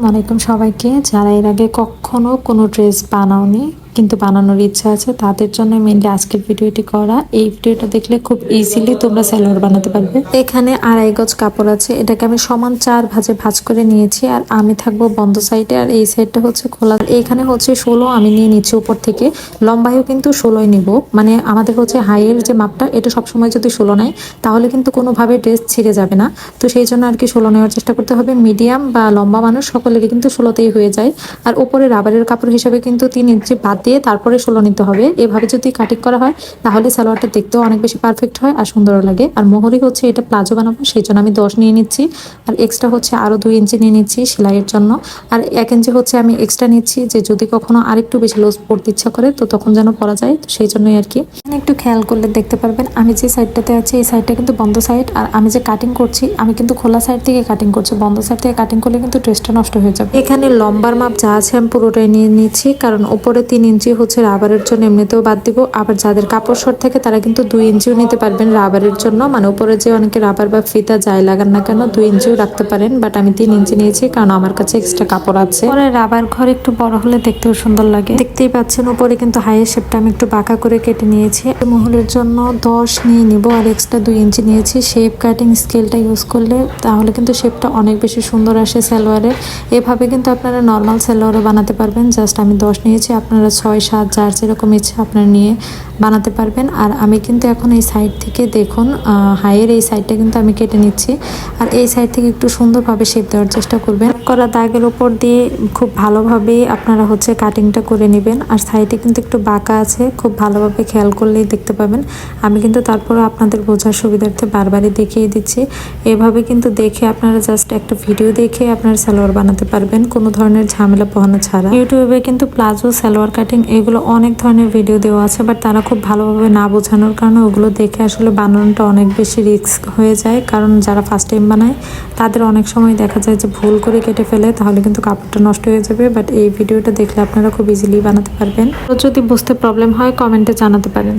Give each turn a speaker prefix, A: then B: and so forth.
A: ওয়ালাইকুম সবাইকে। যারা এর আগে কখনো কোনো ড্রেস বানাওনি কিন্তু বানানোর ইচ্ছা আছে তাদের জন্য মেনলি আজকের ভিডিওটি করা। এই ভিডিওটা দেখলে খুব ইজিলি তোমরা সালোয়ার বানাতে পারবে। এখানে 2.5 গজ কাপড় আছে, এটাকে আমি সমান 4 ভাঁজে ভাঁজ করে নিয়েছি। আর আমি থাকবো বন্ধ সাইডে আর এই সাইডটা হচ্ছে খোলা। এখানে হচ্ছে 16 আমি নিয়ে নিচ্ছি উপর থেকে। লম্বায়ও কিন্তু 16ই নিব, মানে আমাদের হচ্ছে হাইয়ের যে মাপটা এটা সবসময় যদি 16 নেয় তাহলে কিন্তু কোনোভাবে ড্রেস ছিঁড়ে যাবে না। তো সেই জন্য আর কি 16 নেওয়ার চেষ্টা করতে হবে। মিডিয়াম বা লম্বা মানুষ সকলেরই কিন্তু 16তেই হয়ে যায়। আর উপরে রাবারের কাপড় হিসাবে কিন্তু 3 ইঞ্চি বাদ দিয়ে তারপরে 16 নিতে হবে। এভাবে যদি কাটিং করা হয় তাহলে সালোয়ারটা দেখতেও অনেক বেশি পারফেক্ট হয় আর সুন্দরও লাগে। আর মোহরি হচ্ছে এটা প্লাজো বানাবো, সেই জন্য আমি 10 নিয়ে নিচ্ছি। আর এক্সট্রা হচ্ছে আরো 2 ইঞ্চি নিয়ে নিচ্ছি সেলাইয়ের জন্য। আর 1 ইঞ্চি হচ্ছে আমি এক্সট্রা নিচ্ছি, যে যদি কখনো আরেকটু বেশি লুজ পড়তে ইচ্ছা করে তো তখন যেন পরা যায়, তো সেই জন্যই আর কি। একটু খেয়াল করলে দেখতে পারবেন আমি যে সাইডটাতে আছি এই সাইডটা কিন্তু বন্ধ সাইড। আর আমি যে কাটিং করছি আমি কিন্তু খোলা সাইড থেকে কাটিং করছি, বন্ধ সাইড থেকে কাটিং করলে কিন্তু ড্রেসটা নষ্ট হয়ে যাবে। এখানে লম্বার মাপ যা আছে আমি পুরোটাই নিয়ে নিচ্ছি, কারণ উপরে 3 ইঞ্চি হচ্ছে রাবারের জন্য এমনিতেও বাদ দিব। আবার যাদের কাপড় শর্ট থাকে তারা কিন্তু 2 ইঞ্চিও নিতে পারবেন রাবারের জন্য, মানে উপরে যে অনেকে রাবার বা ফিতা যাই লাগান না কেন 2 ইঞ্চিও রাখতে পারেন। বাট আমি 3 ইঞ্চি নিয়েছি কারণ আমার কাছে এক্সট্রা কাপড় আছে। পরে রাবার ঘর একটু বড় হলে দেখতেও সুন্দর লাগে। দেখতেই পাচ্ছেন উপরে কিন্তু হাইয়ের শেপটা আমি একটু বাঁকা করে কেটে নিয়েছি। মহলের জন্য 10 নিয়ে নিব আর এক্সট্রা 2 ইঞ্চি নিয়েছি। শেপ কাটিং স্কেলটা ইউজ করলে তাহলে কিন্তু শেপটা অনেক বেশি সুন্দর আসে সালোয়ারে। এভাবে কিন্তু আপনারা নর্মাল সালোয়ারও বানাতে পারবেন। জাস্ট আমি 10 নিয়েছি, আপনারা 6, 7 যার যেরকম ইচ্ছা আপনারা নিয়ে বানাতে পারবেন। আর আমি কিন্তু এখন এই সাইড থেকে দেখুন হাইয়ের এই সাইডটা কিন্তু আমি কেটে নিচ্ছি। আর এই সাইড থেকে একটু সুন্দরভাবে শেপ দেওয়ার চেষ্টা করবেন। করা দাগের উপর দিয়ে খুব ভালোভাবে আপনারা হচ্ছে কাটিংটা করে নেবেন। আর সাইডে কিন্তু একটু বাঁকা আছে, খুব ভালোভাবে খেয়াল করলেই দেখতে পাবেন। আমি কিন্তু তারপরে আপনাদের বোঝার সুবিধার্থে বারবারই দেখিয়ে দিচ্ছি। এভাবে কিন্তু দেখে আপনারা জাস্ট একটা ভিডিও দেখে আপনারা সালোয়ার বানাতে পারবেন কোনো ধরনের ঝামেলা পোহানো ছাড়া। ইউটিউবে কিন্তু প্লাজো, সালোয়ার কাটিং এগুলো অনেক ধরনের ভিডিও দেওয়া আছে, বাট তারা খুব ভালোভাবে না বোঝানোর কারণে ওগুলো দেখে আসলে বানানোটা অনেক বেশি রিস্ক হয়ে যায়। কারণ যারা ফার্স্ট টাইম বানায় তাদের অনেক সময় দেখা যায় যে ভুল করে কেটে ফেলে, তাহলে কিন্তু কাপড়টা নষ্ট হয়ে যাবে। বাট এই ভিডিওটা দেখলে আপনারা খুব ইজিলি বানাতে পারবেন। তো যদি বুঝতে প্রবলেম হয় কমেন্টে জানাতে পারেন।